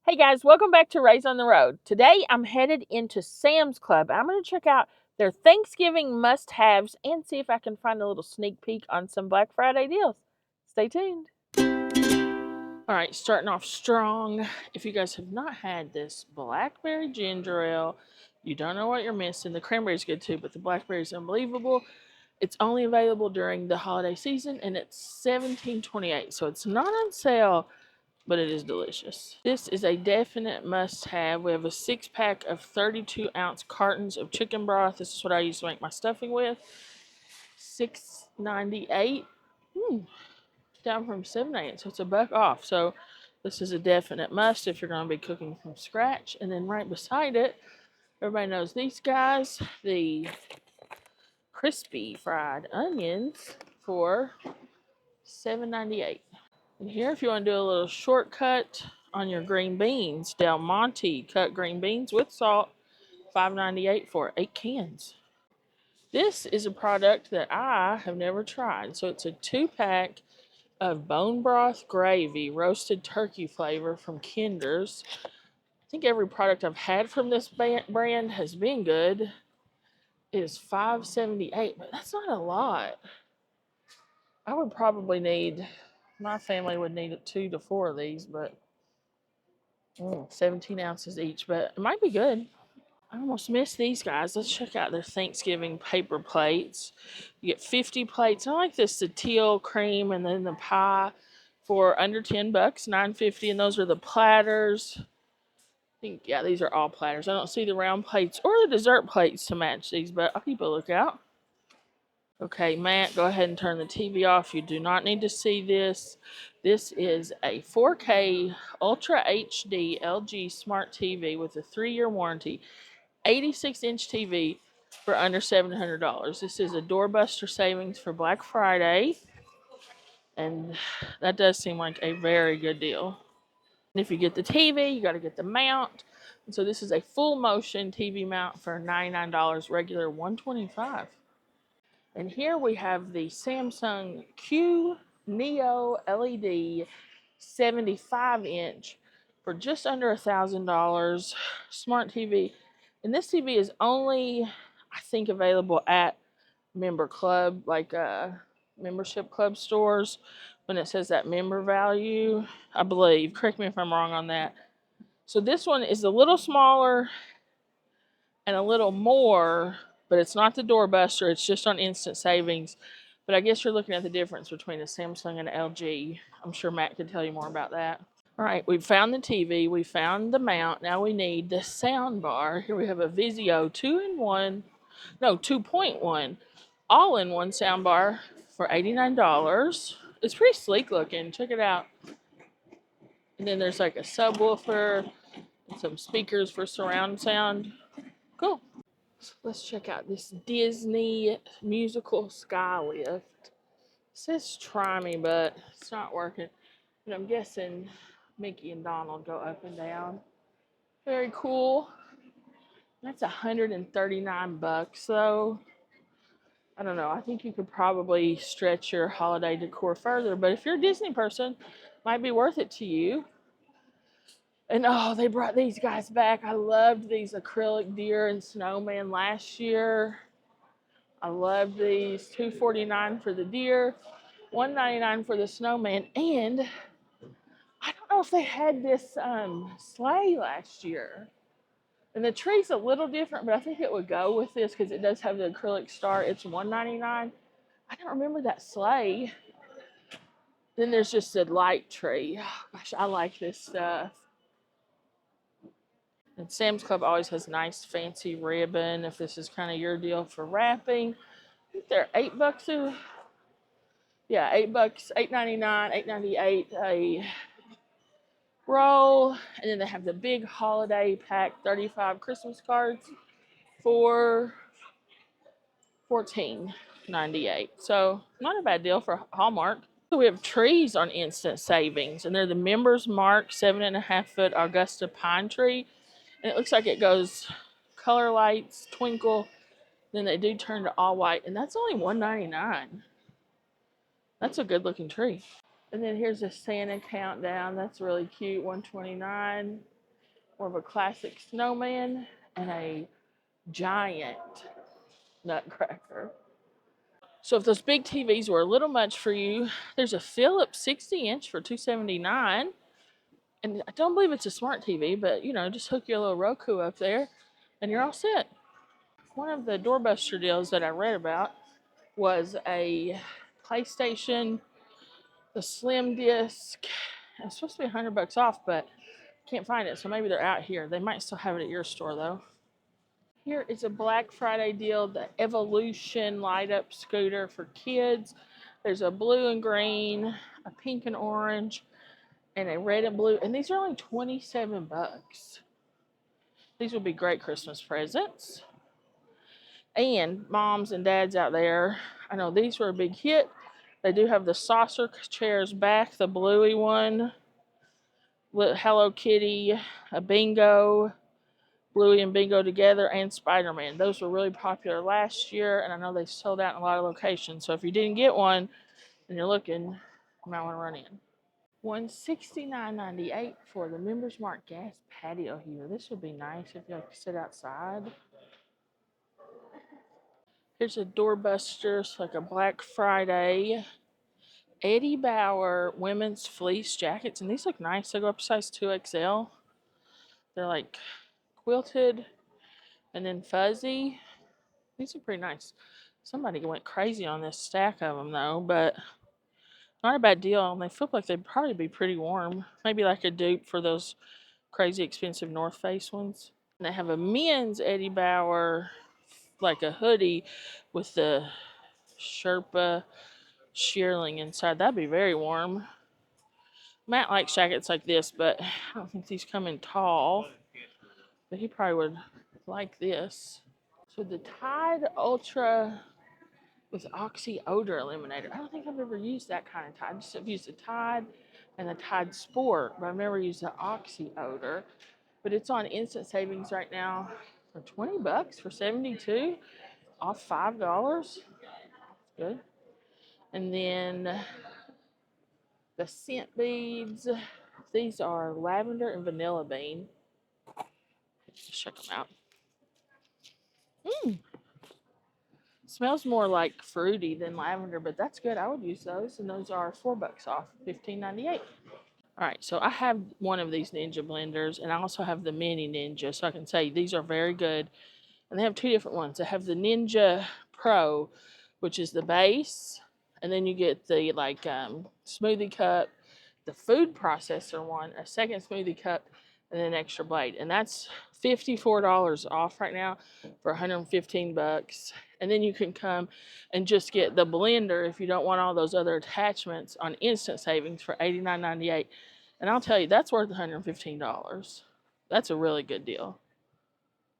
Hey guys, welcome back to Raise on the Road. Today I'm headed into Sam's Club. I'm going to check out their Thanksgiving must-haves and see if I can find a little sneak peek on some Black Friday deals. Stay tuned. All right, starting off strong. If you guys have not had this blackberry ginger ale, you don't know what you're missing. The cranberry's good too, but the blackberry's unbelievable. It's only available during the holiday season and it's $17.28, so it's not on sale, but it is delicious. This is a definite must-have. We have a 6-pack of 32-ounce cartons of chicken broth. This is what I used to make my stuffing with. $6.98. Down from $7.98, so it's $1 off. So this is a definite must if you're going to be cooking from scratch. And then right beside it, everybody knows these guys, the crispy fried onions for $7.98. And here, if you want to do a little shortcut on your green beans, Del Monte cut green beans with salt, $5.98 for 8 cans. This is a product that I have never tried. So it's a 2-pack of bone broth gravy, roasted turkey flavor from Kinder's. I think every product I've had from this brand has been good. It is $5.78, but that's not a lot. I would probably need, my family would need 2 to 4 of these, but 17 ounces each, but it might be good. I almost missed these guys. Let's check out their Thanksgiving paper plates. You get 50 plates. I like this, the teal cream and then the pie for under $10, $9.50, and those are the platters. I think, yeah, these are all platters. I don't see the round plates or the dessert plates to match these, but I'll keep a lookout. Okay, Matt, go ahead and turn the TV off. You do not need to see this. This is a 4K Ultra HD LG Smart TV with a 3-year warranty, 86-inch TV for under $700. This is a doorbuster savings for Black Friday, and that does seem like a very good deal. And if you get the TV, you got to get the mount. And so this is a full motion TV mount for $99, regular $125. And here we have the Samsung Q Neo LED 75-inch for just under $1,000 smart TV. And this TV is only, I think, available at member club, like membership club stores, when it says that member value, I believe. Correct me if I'm wrong on that. So this one is a little smaller and a little more, but it's not the doorbuster. It's just on instant savings. But I guess you're looking at the difference between a Samsung and LG. I'm sure Matt could tell you more about that. All right, we've found the TV. We found the mount. Now we need the sound bar. Here we have a Vizio 2.1 all-in-one sound bar for $89. It's pretty sleek looking. Check it out. And then there's like a subwoofer and some speakers for surround sound. Cool. So let's check out this Disney musical sky lift. It says try me, but it's not working. And I'm guessing Mickey and Donald go up and down. Very cool. That's $139 though. I don't know. I think you could probably stretch your holiday decor further, but if you're a Disney person, it might be worth it to you. And oh, they brought these guys back. I loved these acrylic deer and snowman last year. I love these. $2.49 for the deer, $1.99 for the snowman, and I don't know if they had this sleigh last year. And the tree's a little different, but I think it would go with this because it does have the acrylic star. It's $1.99. I don't remember that sleigh. Then there's just a light tree. Oh, gosh, I like this stuff. And Sam's Club always has nice fancy ribbon. If this is kind of your deal for wrapping, I think they're $8 yeah, $8, $8.99, $8.98 a roll. And then they have the big holiday pack 35 Christmas cards for $14.98. So not a bad deal for Hallmark. So we have trees on instant savings, and they're the Members Mark 7.5-foot Augusta pine tree. And it looks like it goes color lights, twinkle, then they do turn to all white, and that's only $1.99. That's a good looking tree. And then here's a Santa countdown. That's really cute, $129. more of a classic snowman, and a giant nutcracker. So if those big TVs were a little much for you, there's a Philips 60-inch for $279. And I don't believe it's a smart TV, but just hook your little Roku up there and you're all set. One of the doorbuster deals that I read about was a PlayStation, the Slim Disc. It's supposed to be $100 off, but can't find it, so maybe they're out here. They might still have it at your store though. Here is a Black Friday deal, the Evolution light up scooter for kids. There's a blue and green, a pink and orange, and a red and blue, and these are only $27. These would be great Christmas presents. And moms and dads out there, I know these were a big hit. They do have the saucer chairs back, the bluey one, Hello Kitty, a bingo, Bluey and Bingo together, and Spider-Man. Those were really popular last year, and I know they sold out in a lot of locations. So if you didn't get one and you're looking, you might want to run in. $169.98 for the Members Mark gas patio heater. This would be nice if you like to sit outside. Here's a doorbuster. It's like a Black Friday. Eddie Bauer women's fleece jackets, and these look nice. They go up to size 2XL. They're like quilted and then fuzzy. These are pretty nice. Somebody went crazy on this stack of them though, but not a bad deal. And they feel like they'd probably be pretty warm. Maybe like a dupe for those crazy expensive North Face ones. And they have a men's Eddie Bauer, like a hoodie with the Sherpa shearling inside. That'd be very warm. Matt likes jackets like this, but I don't think these come in tall. But he probably would like this. So the Tide Ultra with Oxy Odor Eliminator. I don't think I've ever used that kind of Tide. I just have used the Tide and the Tide Sport, but I've never used the Oxy Odor. But it's on instant savings right now for $20 for 72, off $5. Good. And then the scent beads. These are lavender and vanilla bean. Let's check them out. Smells more like fruity than lavender, but that's good. I would use those, and those are $4 off, $15.98. All right, so I have one of these Ninja blenders, and I also have the Mini Ninja, so I can say these are very good. And they have two different ones. They have the Ninja Pro, which is the base, and then you get the smoothie cup, the food processor one, a second smoothie cup, and then an extra blade. And that's $54 off right now for $115. And then you can come and just get the blender if you don't want all those other attachments on instant savings for $89.98. And I'll tell you, that's worth $115. That's a really good deal.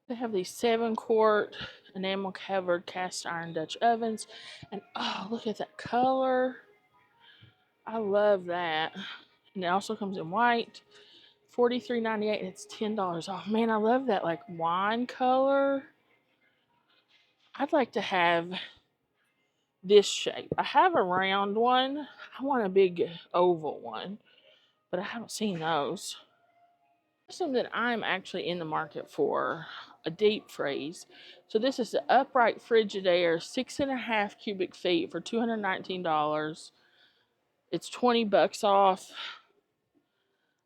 They have these 7-quart enamel covered cast iron Dutch ovens. And oh, look at that color. I love that. And it also comes in white. $43.98 and it's $10 off. Man, I love that like wine color. I'd like to have this shape. I have a round one. I want a big oval one, but I haven't seen those. Something that I'm actually in the market for, a deep freeze. So this is the upright Frigidaire, 6.5 cubic feet for $219. It's $20 off.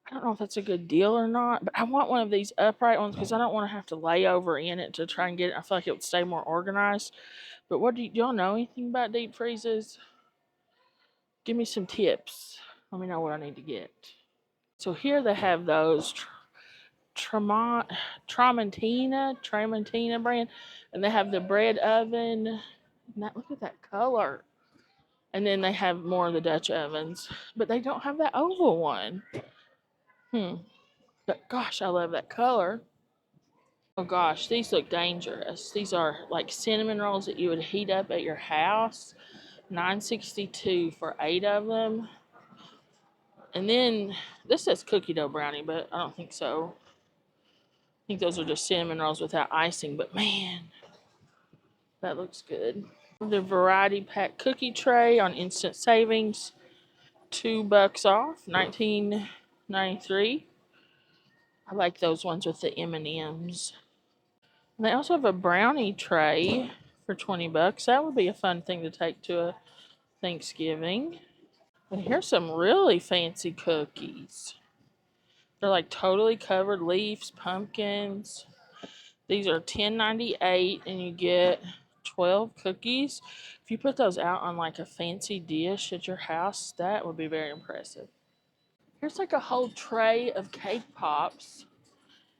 I don't know if that's a good deal or not, but I want one of these upright ones because I don't want to have to lay over in it to try and get it. I feel like it would stay more organized. But what do y'all know anything about deep freezes? Give me some tips. Let me know what I need to get. So here they have those Tramontina brand, and they have the bread oven. Look at that color. And then they have more of the Dutch ovens, but they don't have that oval one. But gosh, I love that color. Oh gosh, these look dangerous. These are like cinnamon rolls that you would heat up at your house. $9.62 for 8 of them. And then this says cookie dough brownie, but I don't think so. I think those are just cinnamon rolls without icing, but man, that looks good. The variety pack cookie tray on instant savings, $2 off, $19.93. I like those ones with the M&Ms. And they also have a brownie tray for 20 bucks. That would be a fun thing to take to a Thanksgiving. And here's some really fancy cookies. They're like totally covered leaves, pumpkins. These are $10.98 and you get 12 cookies. If you put those out on like a fancy dish at your house, that would be very impressive. Here's like a whole tray of cake pops,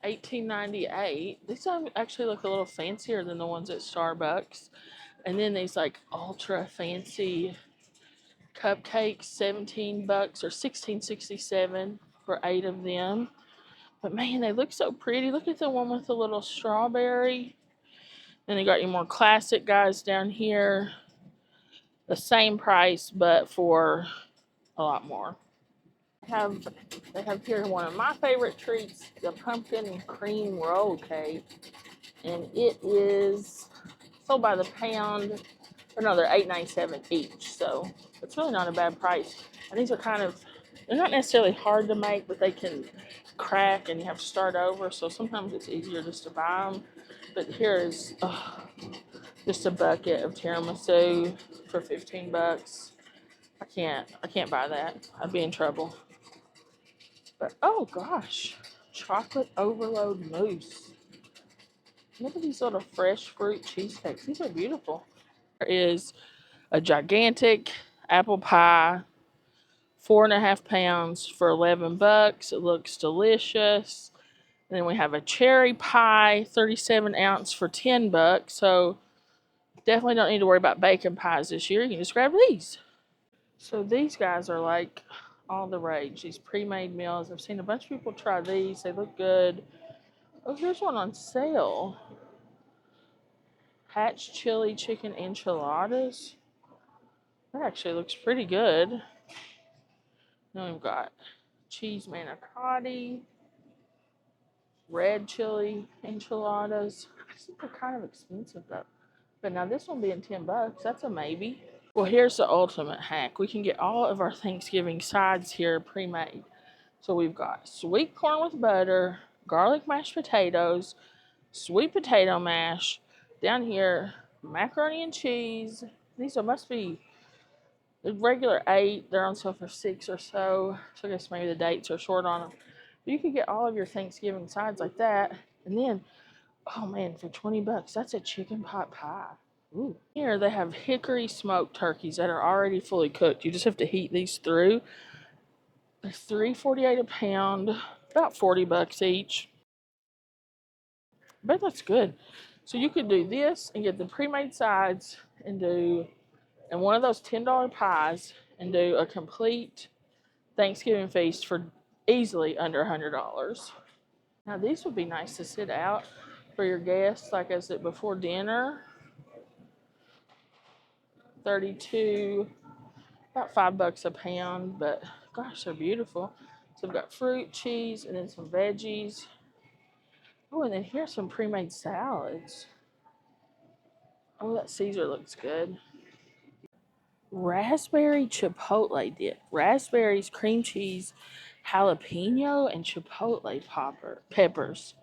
$18.98. These actually look a little fancier than the ones at Starbucks. And then these like ultra fancy cupcakes, 17 bucks or 16.67 for 8 of them. But man, they look so pretty. Look at the one with the little strawberry. Then they got your more classic guys down here. The same price, but for a lot more. They have here one of my favorite treats, the pumpkin and cream roll cake. And it is sold by the pound. Or no, they're $8.97 each. So it's really not a bad price. And these are they're not necessarily hard to make, but they can crack and you have to start over. So sometimes it's easier just to buy them. But here is just a bucket of tiramisu for 15 bucks. I can't buy that. I'd be in trouble. But oh gosh, chocolate overload mousse. Look at these little fresh fruit cheesecakes. These are beautiful. There is a gigantic apple pie, 4.5 pounds for 11 bucks. It looks delicious. And then we have a cherry pie, 37 ounce for 10 bucks. So definitely don't need to worry about bacon pies this year. You can just grab these. So these guys are like all the rage. These pre-made meals. I've seen a bunch of people try these. They look good. Oh, here's one on sale. Hatch chili chicken enchiladas. That actually looks pretty good. Then we've got cheese manicotti, red chili enchiladas. I think they're kind of expensive though. But now this one being 10 bucks, that's a maybe. Well, here's the ultimate hack. We can get all of our Thanksgiving sides here pre-made. So we've got sweet corn with butter, garlic mashed potatoes, sweet potato mash. Down here, macaroni and cheese. These must be the regular 8. They're on sale for 6 or so. So I guess maybe the dates are short on them. But you could get all of your Thanksgiving sides like that. And then, oh man, for 20 bucks, that's a chicken pot pie. Ooh. Here they have hickory smoked turkeys that are already fully cooked. You just have to heat these through. They're $3.48 a pound, about 40 bucks each. But that's good. So you could do this and get the pre-made sides and one of those $10 pies and do a complete Thanksgiving feast for easily under $100. Now these would be nice to sit out for your guests, like I said before dinner. 32, about 5 bucks a pound, but gosh, they're beautiful. So we've got fruit, cheese, and then some veggies. Oh, and then here's some pre-made salads. Oh, that Caesar looks good. Raspberry chipotle dip. Raspberries, cream cheese, jalapeno, and chipotle peppers.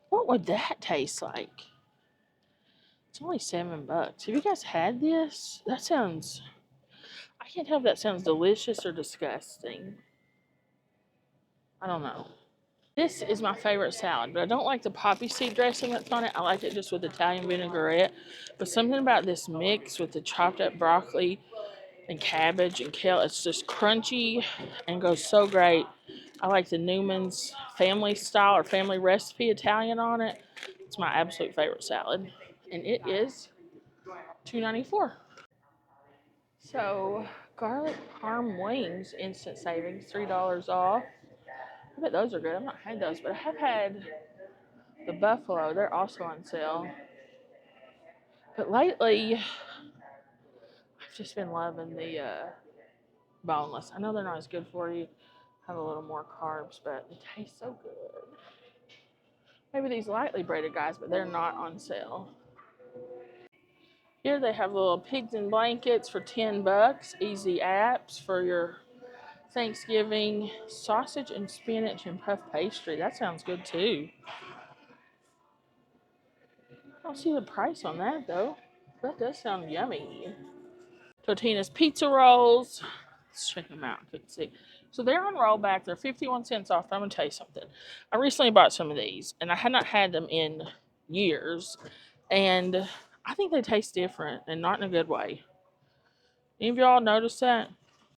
What would that taste like? It's only 7 bucks. Have you guys had this? I can't tell if that sounds delicious or disgusting. I don't know. This is my favorite salad, but I don't like the poppy seed dressing that's on it. I like it just with Italian vinaigrette. But something about this mix with the chopped up broccoli and cabbage and kale, it's just crunchy and goes so great. I like the Newman's family style or family recipe Italian on it. It's my absolute favorite salad. And it is $2.94. So, garlic parm wings, instant savings, $3 off. I bet those are good. I've not had those, but I have had the buffalo. They're also on sale. But lately, I've just been loving the boneless. I know they're not as good for you, have a little more carbs, but they taste so good. Maybe these lightly breaded guys, but they're not on sale. Here they have little pigs in blankets for 10 bucks. Easy apps for your Thanksgiving sausage and spinach and puff pastry. That sounds good too. I don't see the price on that though. That does sound yummy. Totina's pizza rolls. Let's check them out. Couldn't see. So they're on rollback. They're 51 cents off. I'm gonna tell you something. I recently bought some of these, and I had not had them in years, and I think they taste different and not in a good way. Any of y'all notice that?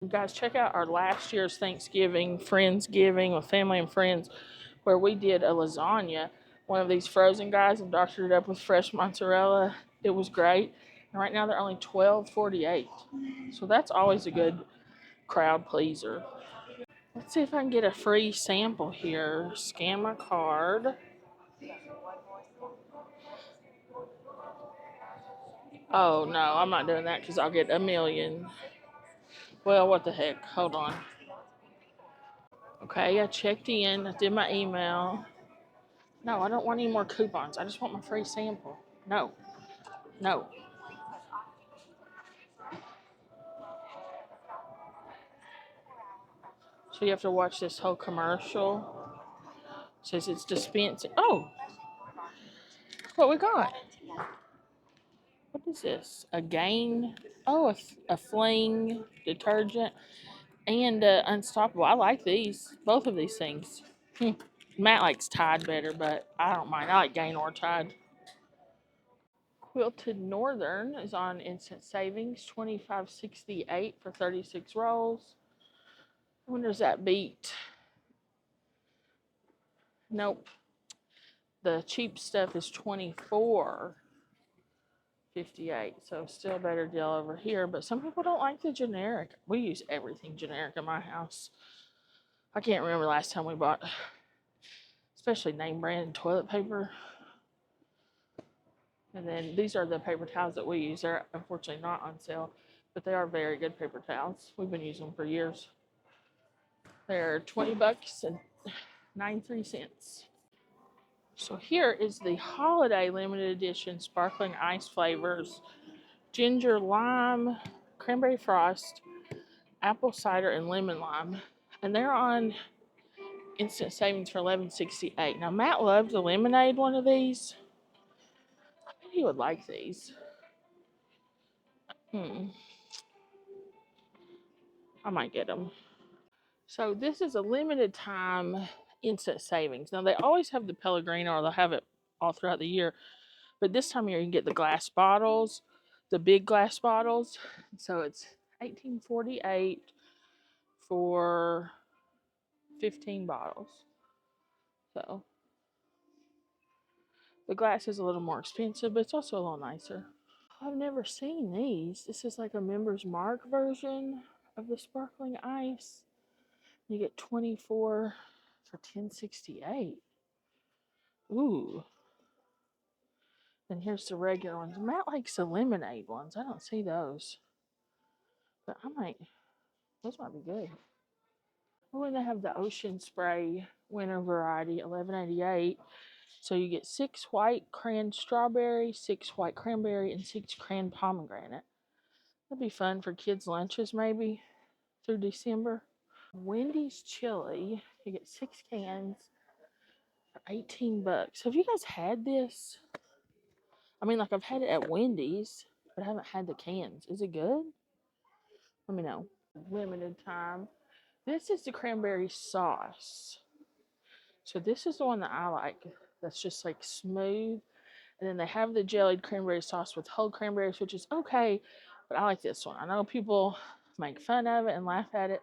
Guys, check out our last year's Thanksgiving Friendsgiving with family and friends, where we did a lasagna, one of these frozen guys, and doctored it up with fresh mozzarella. It was great. And right now they're only $12.48. So that's always a good crowd pleaser. Let's see if I can get a free sample here. Scan my card. Oh no, I'm not doing that because I'll get a million. Well, what the heck? Hold on. Okay, I checked in. I did my email. No, I don't want any more coupons. I just want my free sample. No, no. So you have to watch this whole commercial. It says it's dispensing. Oh, what we got? What is this? A Gain? Oh, a Fling detergent and Unstoppable. I like these. Both of these things. Matt likes Tide better, but I don't mind. I like Gain or Tide. Quilted Northern is on instant savings, $25.68 for 36 rolls. When does that beat? Nope. The cheap stuff is $24.58, so still a better deal over here. But some people don't like the generic. We use everything generic in my house. I can't remember the last time we bought, especially name brand toilet paper. And then these are the paper towels that we use. They're unfortunately not on sale, but they are very good paper towels. We've been using them for years. They're $20 and 93 cents. So here is the holiday limited edition sparkling ice flavors: ginger lime, cranberry frost, apple cider, and lemon lime. And they're on instant savings for $11.68. Now Matt loved the lemonade one of these. I bet he would like these. I might get them. So this is a limited time instant savings. Now they always have the Pellegrino, or they'll have it all throughout the year. But this time of year you can get the glass bottles, the big glass bottles. So it's $18.48 for 15 bottles. So the glass is a little more expensive, but it's also a little nicer. I've never seen these. This is like a Members Mark version of the sparkling ice. You get 24 for $10.68. Ooh. Then here's the regular ones. Matt likes the lemonade ones. I don't see those. But those might be good. Oh, and they have the Ocean Spray winter variety, $11.88. So you get 6 white cran strawberry, 6 white cranberry, and 6 cran pomegranate. That'd be fun for kids' lunches maybe through December. Wendy's chili. You get 6 cans for $18. Have you guys had this? I mean, like I've had it at Wendy's, but I haven't had the cans. Is it good? Let me know. Limited time. This is the cranberry sauce. So this is the one that I like. That's just like smooth. And then they have the jellied cranberry sauce with whole cranberries, which is okay. But I like this one. I know people make fun of it and laugh at it,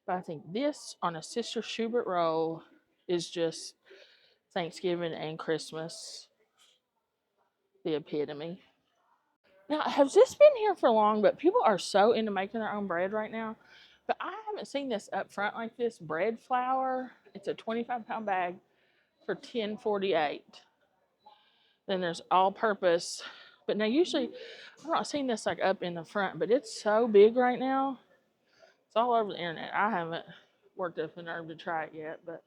but I think this on a Sister Schubert roll is just Thanksgiving and Christmas, the epitome. Now, has this been here for long? But people are so into making their own bread right now. But I haven't seen this up front like this. Bread flour. It's a 25-pound bag for $10.48. Then there's all-purpose. But now usually I've not seen this like up in the front, but it's so big right now. It's all over the internet. I haven't worked up the nerve to try it yet, but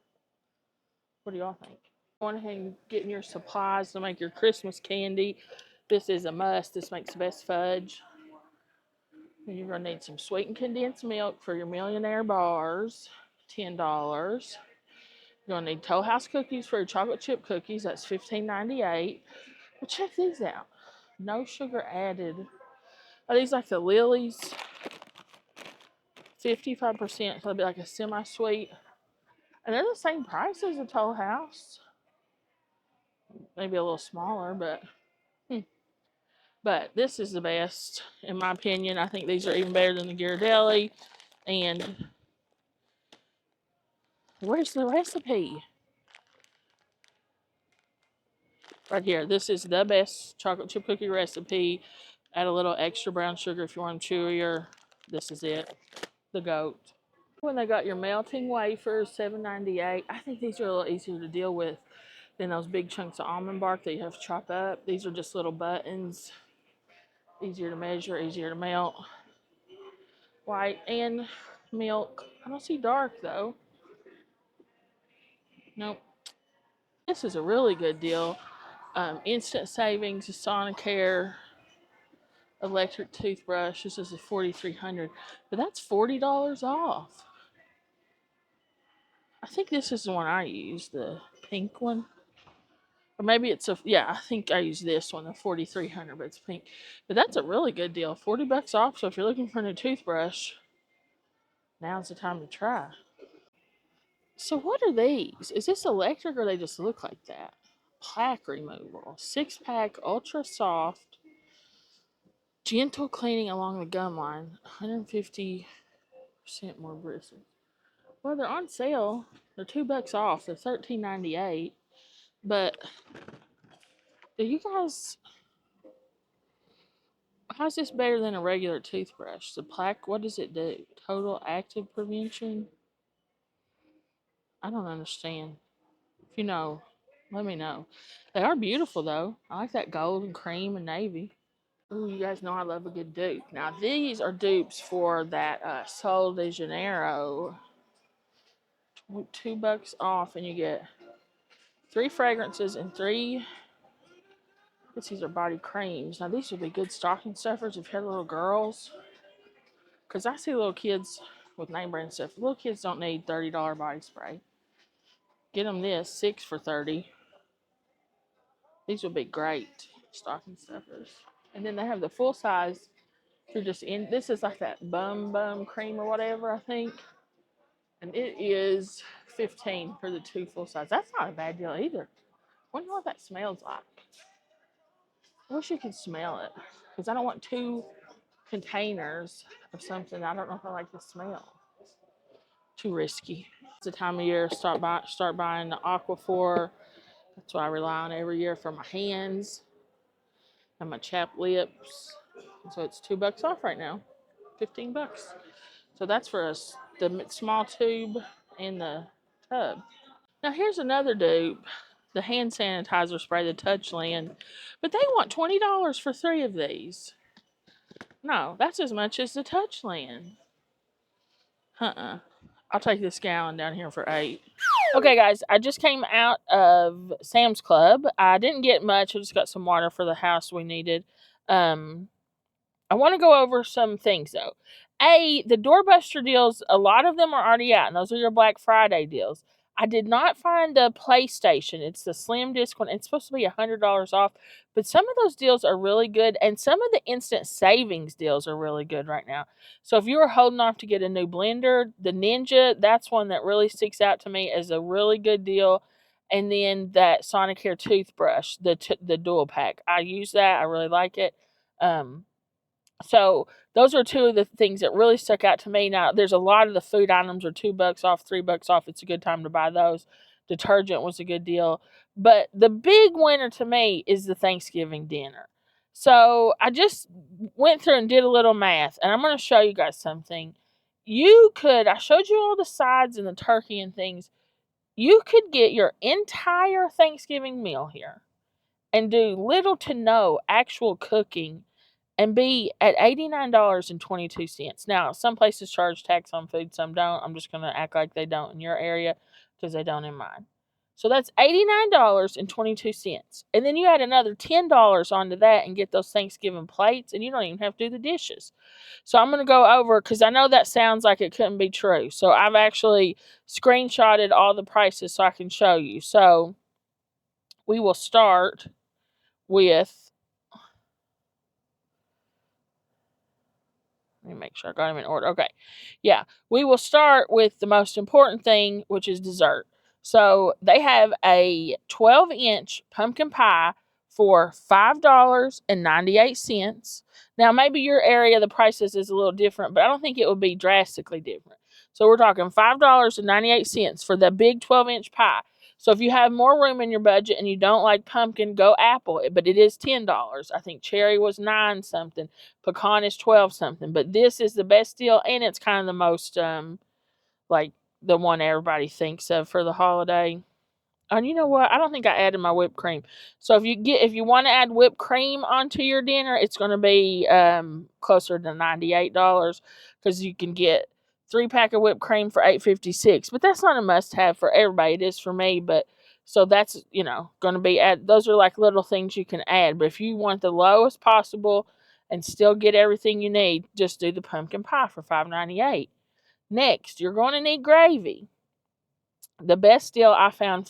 what do y'all think? Going ahead and getting your supplies to make your Christmas candy. This is a must. This makes the best fudge. You're going to need some sweetened condensed milk for your millionaire bars, $10. You're going to need Toll House cookies for your chocolate chip cookies. That's $15.98. But check these out. No sugar added. Are these like the Lily's? 55%, so it'll be like a semi-sweet. And they're the same price as a Toll House. Maybe a little smaller, but this is the best, in my opinion. I think these are even better than the Ghirardelli. And where's the recipe? Right here. This is the best chocolate chip cookie recipe. Add a little extra brown sugar if you want them chewier. This is it. The goat. When they got your melting wafers, $7.98. I think these are a little easier to deal with than those big chunks of almond bark that you have to chop up. These are just little buttons. Easier to measure, easier to melt. White and milk. I don't see dark though. Nope. This is a really good deal. Instant savings, Sonicare electric toothbrush. This is a $4,300, but that's $40 off. I think this is the one I use, the pink one. Or maybe it's I think I use this one, the $4,300, but it's pink. But that's a really good deal. $40 off. So if you're looking for a new toothbrush, now's the time to try. So what are these? Is this electric or they just look like that? Plaque removal. 6-pack, ultra soft, gentle cleaning along the gum line. 150% more bristles. Well, they're on sale. They're $2 off. They're $13.98. But do you guys? How's this better than a regular toothbrush? The plaque. What does it do? Total active prevention. I don't understand. If you know, let me know. They are beautiful though. I like that gold and cream and navy. Ooh, you guys know I love a good dupe. Now these are dupes for that Sol de Janeiro. $2 off, and you get 3 fragrances and 3. These are body creams. Now these would be good stocking stuffers if you had little girls. Cause I see little kids with name brand stuff. Little kids don't need $30 body spray. Get them this 6 for $30. These would be great stocking stuffers. And then they have the full size. They're just in. This is like that bum cream or whatever, I think. And it is $15 for the 2 full size. That's not a bad deal either. I wonder what that smells like. I wish you could smell it, because I don't want 2 containers of something I don't know if I like the smell. Too risky. It's the time of year start buying the Aquaphor. That's what I rely on every year for my hands and my chapped lips. So it's $2 off right now. $15. So that's for us, the small tube and the tub. Now here's another dupe, the hand sanitizer spray, the Touchland, but they want $20 for 3 of these. No, that's as much as the Touchland. I'll take this gallon down here for 8. Okay, guys, I just came out of Sam's Club. I didn't get much. I just got some water for the house we needed. I want to go over some things though. The doorbuster deals, a lot of them are already out, and those are your Black Friday deals. I did not find a PlayStation. It's the slim disc one. It's supposed to be $100 off, but some of those deals are really good, and some of the instant savings deals are really good right now. So if you were holding off to get a new blender, the Ninja, that's one that really sticks out to me as a really good deal. And then that Sonicare toothbrush, the dual pack. I use that. I really like it. So those are 2 of the things that really stuck out to me. Now, there's a lot of the food items are $2 off, $3 off. It's a good time to buy those. Detergent was a good deal. But the big winner to me is the Thanksgiving dinner. So I just went through and did a little math, and I'm going to show you guys something. I showed you all the sides and the turkey and things. You could get your entire Thanksgiving meal here and do little to no actual cooking and be at $89.22. Now, some places charge tax on food, some don't. I'm just going to act like they don't in your area because they don't in mine. So that's $89.22. And then you add another $10 onto that and get those Thanksgiving plates, and you don't even have to do the dishes. So I'm going to go over, because I know that sounds like it couldn't be true. So I've actually screenshotted all the prices so I can show you. So we will start with, let me make sure I got them in order. Okay. Yeah. We will start with the most important thing, which is dessert. So they have a 12-inch pumpkin pie for $5.98. Now, maybe your area, the prices is a little different, but I don't think it would be drastically different. So we're talking $5.98 for the big 12-inch pie. So if you have more room in your budget and you don't like pumpkin, go apple. But it is $10. I think cherry was 9 something. Pecan is 12 something. But this is the best deal, and it's kind of the most like the one everybody thinks of for the holiday. And you know what? I don't think I added my whipped cream. So if you want to add whipped cream onto your dinner, it's going to be closer to $98, because you can get 3-pack of whipped cream for $8.56. But that's not a must-have for everybody. It is for me. But so that's going to be those are like little things you can add. But if you want the lowest possible and still get everything you need, just do the pumpkin pie for $5.98. Next, you're going to need gravy. The best deal I found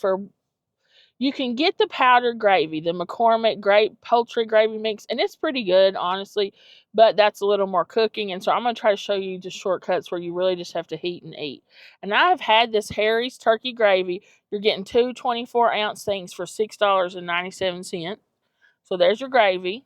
you can get the powdered gravy, the McCormick poultry gravy mix, and it's pretty good, honestly, but that's a little more cooking. And so I'm going to try to show you just shortcuts where you really just have to heat and eat. And I've had this Harry's turkey gravy. You're getting two 24-ounce things for $6.97. So there's your gravy.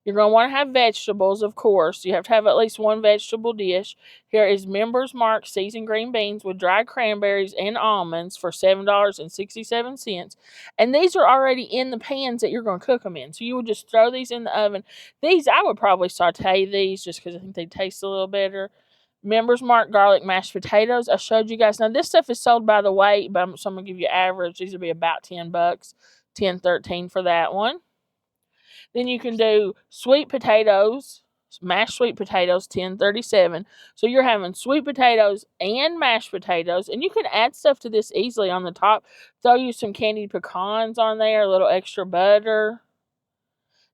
You're going to want to have vegetables, of course. You have to have at least one vegetable dish. Here is Members Mark seasoned green beans with dried cranberries and almonds for $7.67. And these are already in the pans that you're going to cook them in. So you would just throw these in the oven. These, I would probably saute these just because I think they taste a little better. Members Mark garlic mashed potatoes. I showed you guys. Now, this stuff is sold by the weight, but so I'm going to give you average. These will be about $10, $10.13 for that one. Then you can do sweet potatoes, mashed sweet potatoes, $10.37. So you're having sweet potatoes and mashed potatoes, and you can add stuff to this easily on the top. Throw you some candied pecans on there, a little extra butter.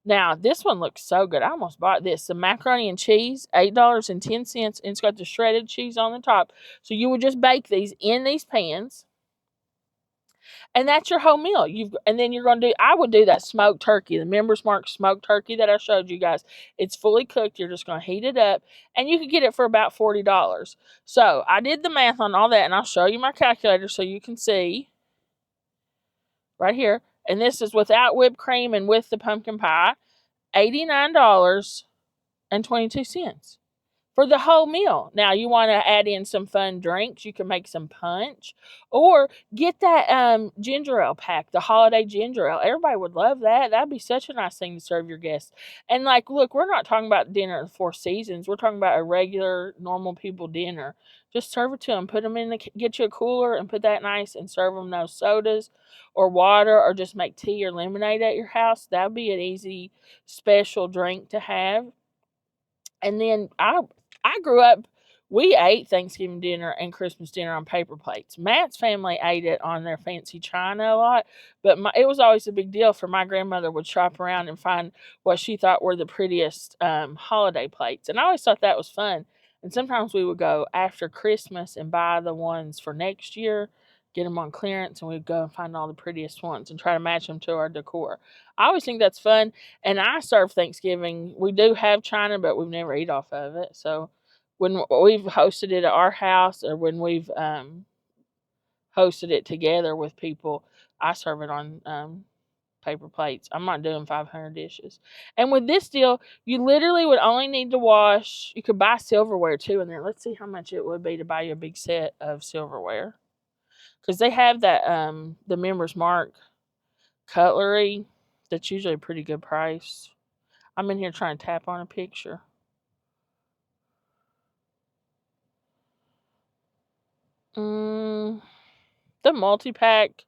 Now, this one looks so good. I almost bought this. The macaroni and cheese, $8.10, and it's got the shredded cheese on the top. So you would just bake these in these pans. And that's your whole meal. And then you're going to do, I would do that smoked turkey, the Members Mark smoked turkey that I showed you guys. It's fully cooked. You're just going to heat it up, and you can get it for about $40. So I did the math on all that, and I'll show you my calculator so you can see right here. And this is without whipped cream and with the pumpkin pie, $89.22. For the whole meal. Now, you want to add in some fun drinks. You can make some punch, or get that ginger ale pack, the holiday ginger ale. Everybody would love that. That'd be such a nice thing to serve your guests. And like, look, we're not talking about dinner at the Four Seasons. We're talking about a regular, normal people dinner. Just serve it to them. Put them get you a cooler and put that nice and serve them no sodas or water, or just make tea or lemonade at your house. That'd be an easy special drink to have. And then I grew up, we ate Thanksgiving dinner and Christmas dinner on paper plates. Matt's family ate it on their fancy china a lot, but it was always a big deal for my grandmother would shop around and find what she thought were the prettiest holiday plates. And I always thought that was fun. And sometimes we would go after Christmas and buy the ones for next year, get them on clearance, and we'd go and find all the prettiest ones and try to match them to our decor. I always think that's fun. And I serve Thanksgiving. We do have china, but we've never eat off of it. So when we've hosted it at our house, or when we've hosted it together with people, I serve it on paper plates. I'm not doing 500 dishes. And with this deal, you literally would only need to wash. You could buy silverware too in there. Let's see how much it would be to buy you a big set of silverware, because they have that the Members Mark cutlery. That's usually a pretty good price. I'm in here trying to tap on a picture. The multi-pack,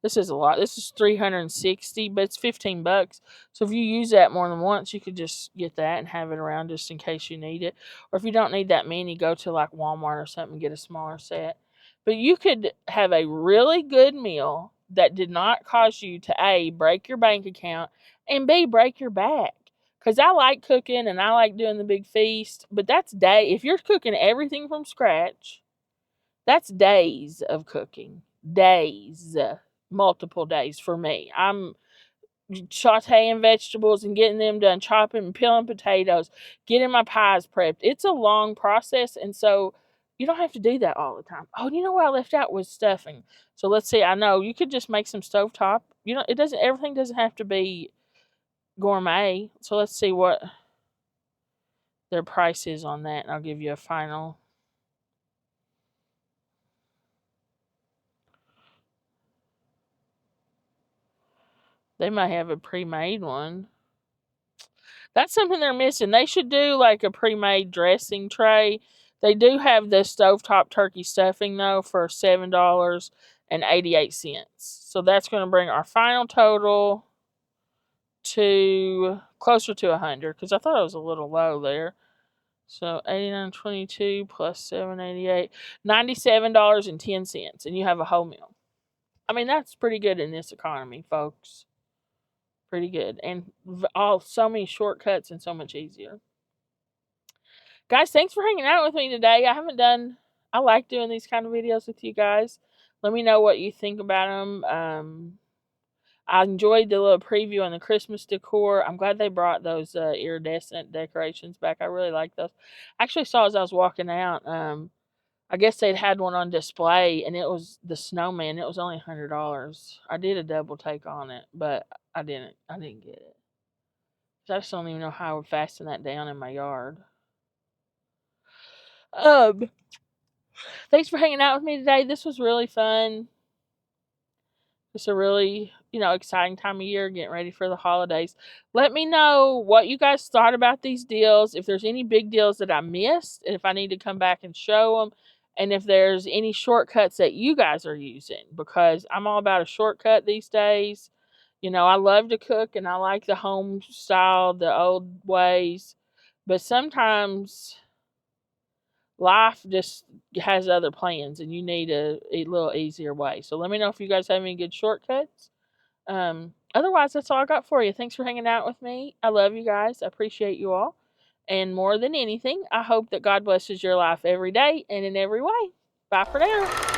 this is a lot. This is $360, but it's $15. So if you use that more than once, you could just get that and have it around just in case you need it. Or if you don't need that many, go to like Walmart or something and get a smaller set. But you could have a really good meal that did not cause you to A, break your bank account, and B, break your back. Because I like cooking and I like doing the big feast, but that's day. If you're cooking everything from scratch, that's days of cooking. Days. Multiple days for me. I'm sauteing vegetables and getting them done, chopping and peeling potatoes, getting my pies prepped. It's a long process, and so you don't have to do that all the time. Oh, you know what I left out was stuffing. So let's see. I know you could just make some stovetop. It doesn't. Everything doesn't have to be gourmet. So let's see what their price is on that, and I'll give you a final. They might have a pre-made one. That's something they're missing. They should do like a pre-made dressing tray. They do have the stovetop turkey stuffing though for $7.88. So that's going to bring our final total to closer to 100 because I thought it was a little low there. So 89.22 plus 7.88, $97.10, and you have a whole meal. I mean, that's pretty good in this economy, folks. Pretty good, and so many shortcuts and so much easier. Guys, thanks for hanging out with me today. I like doing these kind of videos with you guys. Let me know what you think about them. I enjoyed the little preview on the Christmas decor. I'm glad they brought those iridescent decorations back. I really like those. I actually saw as I was walking out, I guess they'd had one on display, and it was the snowman. It was only $100. I did a double take on it, but I didn't get it. I just don't even know how I would fasten that down in my yard. Thanks for hanging out with me today. This was really fun. It's a really, exciting time of year, getting ready for the holidays. Let me know what you guys thought about these deals. If there's any big deals that I missed, and if I need to come back and show them, and if there's any shortcuts that you guys are using, because I'm all about a shortcut these days. I love to cook and I like the home style, the old ways, but sometimes life just has other plans and you need a little easier way. So let me know if you guys have any good shortcuts. Otherwise, that's all I got for you. Thanks for hanging out with me. I love you guys. I appreciate you all. And more than anything, I hope that God blesses your life every day and in every way. Bye for now.